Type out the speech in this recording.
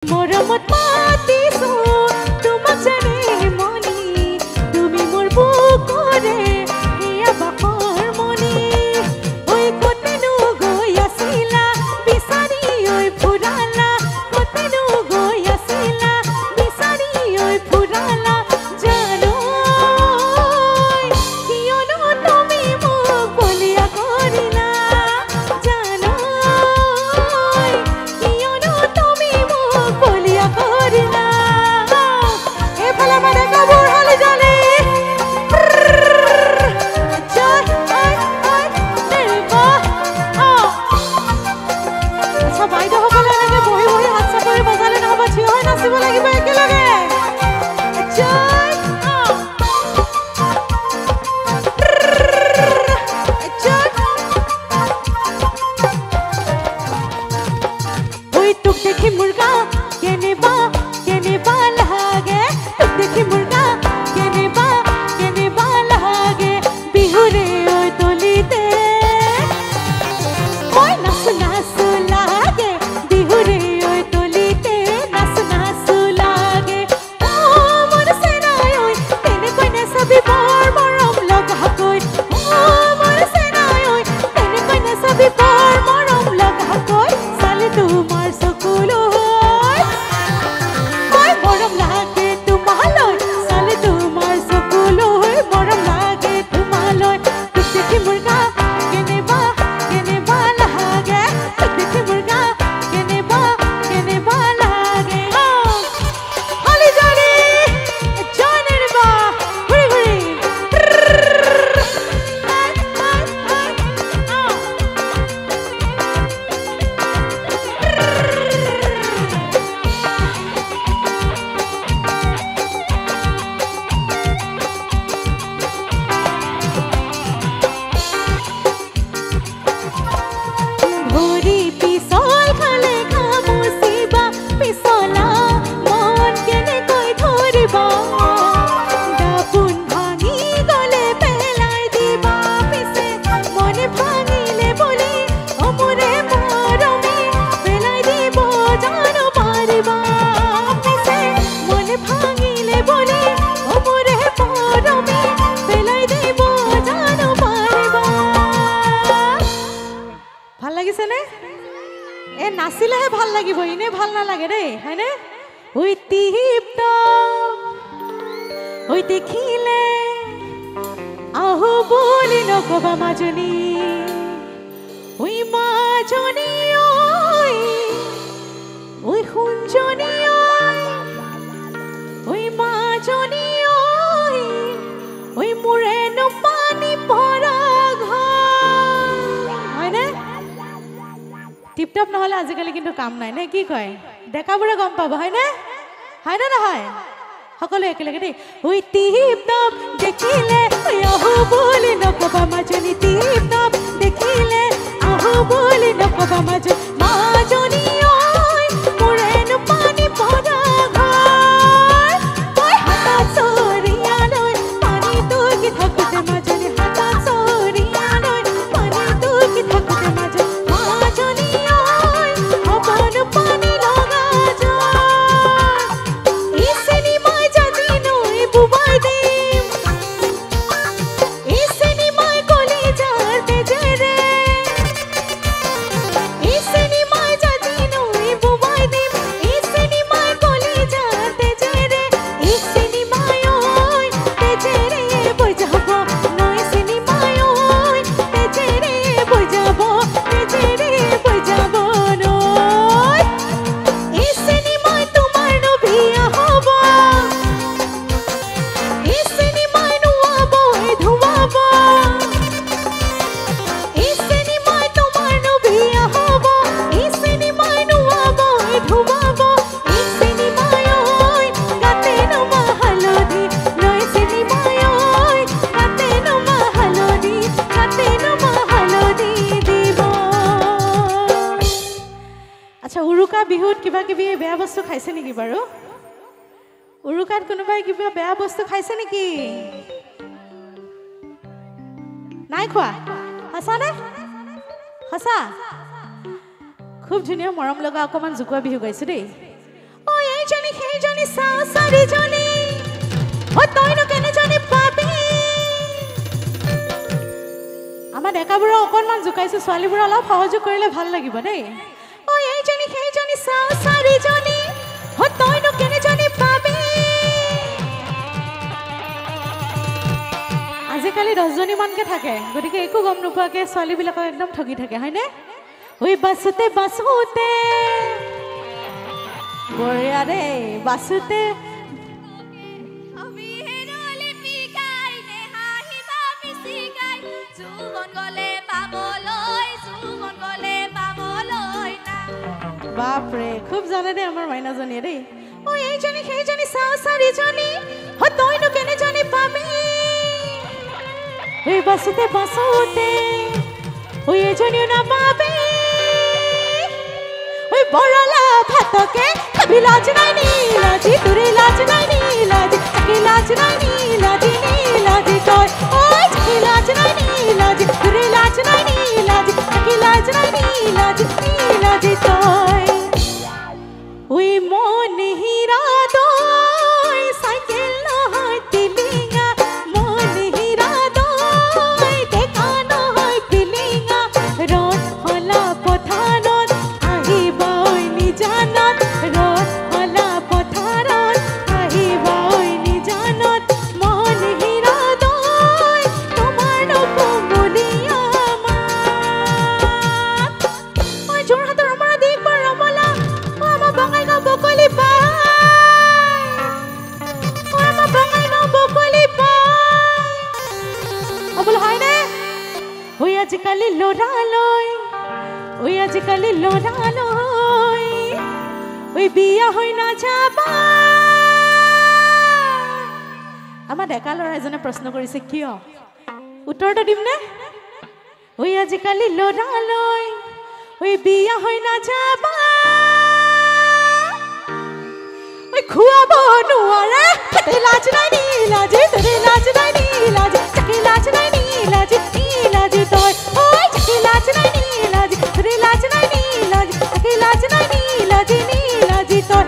মৰমত মাতিছো তোমাক জানে মনি তুমি মোৰ বুকুৰে হিয়া বাকৰ মনি ঐ কতেনো গৈ আছিলা বিচাৰি ঐ ফুৰালা কতেনো গৈ আছিলা বিচাৰি ঐ ফুৰালা জানো কিয়নো তুমি মোক বলিয়া কৰিলা জানো কিয়নো তুমি মোক বলিয়া কৰিলা এফালে মানে কবৰ হলে জানে জয় আই আই নেবা আচ্ছা বাইদেউসকলে এনেকে বহি বহি হাত চাপৰি বজালে নহব থিয় হৈ নাচিব লাগিব একেলগে জয় ওই তোক দেখি মুৰ্গা কেনেবা লাগে তোক দেখি মুৰ্গা কেনেবা লাগে বিহুৰে ঐ তলিতে ঐ নাচো নাচো লাগে বিহুৰে ঐ তলিতে নাচো নাচো লাগে ও মোৰ চেনাই ঐ তেনেকৈ নাচাবি বৰ মৰম লগাকৈ ও মোৰ চেনাই ঐ তেনেকৈ নাচাবি বৰ মৰম লগাকৈ চালে তোমাৰ চকুলৈ মৰম লাগে তোমালৈ চালে তোমাৰ চকুলৈ মৰম লাগে তোমালৈ তোক দেখি মুৰ্গা কেনেবা লাগে তোক দেখি মুৰ্গা কেনেবা লাগে হলি জানি জানেৰ বা ঘুৰি ভৰি পিছল খালে খামুচিবা পিছলা মন কেনেকৈ ধৰিবা দাপোন ভাঙি গলে পেলাই দিবা পিছে মনে ভাঙিলে বুলি অমৰে মৰমে পেলাই দিব জানো পাৰিবা পিছে মনে ভাঙিলে বুলি অমৰে মৰমে পেলাই দিব জানো পাৰিবা ভাল লাগিছে নে এ নাচিলেহে ভাল লাগিব ইনে ভাল নালাগে দেই হয়নে ঐ টিপ ঐ দেখিলে আহো বুলি নকবা মাজনী ঐ মাজনী ঐ শুনজনী ঐ মাজনী ঐ মোৰেনো পানী ভৰা ঘৰ হয়নে টিপটপ নহলে আজিকালি কিন্তু কাম নাই নে কি কয় ডেকাবোৰে গম পাব হয়নে নহয় সকলো একেলগে দেই ঐ টিপটপ দেখিলে আহো বুলি নকবা মাজনী টিপটপ দেখিলে আহো বুলি নকবা মাজনী মোৰেনো পানী ভৰা ঘৰ ঐ হাতত চৰিয়া লৈ পানী তুকি থাকোতে মাজনী হাতত চৰিয়া লৈ পানী তুকি থাকোতে মাজনী পানী লগা ইচেনি মাই জানি নৈ বুবাই দিম ইচেনি মাই কলি যাৰ তেজেৰে ইচেনি মাই জানি নৈ বুবাই দিম ইচেনি মাই কলি যাৰ তেজেৰে ইচেনি মাই ঐ তেজেৰে বৈ যাব নৈ চেনি মাই ঐ তেজেৰে বৈ যাব তেজেৰে বৈ যাব নৈ ইচেনি মাই তোমাৰ নভিয়া হ'ব ইচেনি মাই নুৱাব ধুৱাব ইচেনি মাই তোমাৰ নভিয়া হ'ব ইচেনি মাই নুৱাব ধুৱাব ইচেনি মাই ঐ গাতে নমা হালধি লৈ চেনি মাই ঐ গাতে নমা হালধি দিব আচ্ছা উৰুকা বিহুত কিবা কিবি বেয়া বস্তু খাইছে নেকি বাৰু উৰুকাত কোনোবাই কিবা বেয়া বস্তু খাইছে নেকি নাই খোৱা সঁচা নে সঁচা খুব ধুনীয়া মৰম লগা অকমান জুকুৱা বিহু গাইছো দেই জানি সেই জানি চাৰিজনী ও তইনো কেনে জানি পাবি আমাৰ ডেকাবোৰক অকণমান জোকাইছো ছোৱালীবোৰ অলপ সহযোগ কৰিলে ভাল লাগিব দেই ও এই জানি সেই জানি চাৰিজনী ও তইনো কেনে জানি পাবি আজিকালি 10 জনী মানকে থাকে গতিকে একো গম নোপোৱাকে ছোৱালীবিলাকক একদম ঠগি থাকে হয়নে ওই বাসুতে বঢ়িয়া ৰে বাসুতে বাপৰে খুব জানে দে আমাৰ মাইনাজনীয়ে দেই ও এইজনী সেইজনী চাৰিজনী ও তইনো কেনে জানি পাবি ওই বাসুতে ওই এজনীও না পাবি ওই বড়লা ভাতকে খাবি লাজ নাই নীলাজি তোরে লাজ নাই নীলাজি চাকি লাজ নাই নীলাজি নীলাজি তই ওই চাকি লাজ নাই নীলাজি তোরে লাজ নাই নীলাজি চাকি লাজ নাই নীলাজি নীলাজি তই ওই মন হীরা দই সাইকেল নহয় তিলিঙা মন হীরা দই দেখা নহয় পিলিঙা রথ হলা পথাৰত আহিবা ঐ নিজানত ৰথ হলা পথাৰত আহিবা ঐ নিজানত মন হীৰা দই তোমাৰ নকুমলীয়া মাত ঐ যোৰহাটৰ আমাৰ দিগবাৰ ৰমলা ও আমাৰ বঙাইগাঁও বকলি পাই ও আমাৰ বঙাইগাঁও বকলি পাই অবল হয়নে ওই আজিকালি ল'ৰালৈ ওই আজিকালি ল'ৰালৈ ওই বিয়া হৈ নাযাবা আমাৰ ডেকা ল'ৰা এজনে প্ৰশ্ন কৰিছে কিয় উত্তৰটো দিম নে ওই আজিকালি ল'ৰালৈ ওই বিয়া হৈ নাযাবা ওই খুৱাব নোৱাৰে তোৰে লাজ নাই নীলাজি তোৰে লাজ নাই নীলাজি চাকি লাজ নাই নীলাজি নীলাজি তই ওই চাকি লাজ নাই নীলাজি তোৰে লাজ নাই নীলাজি চাকি লাজ নাই নীলাজি নীলাজি তই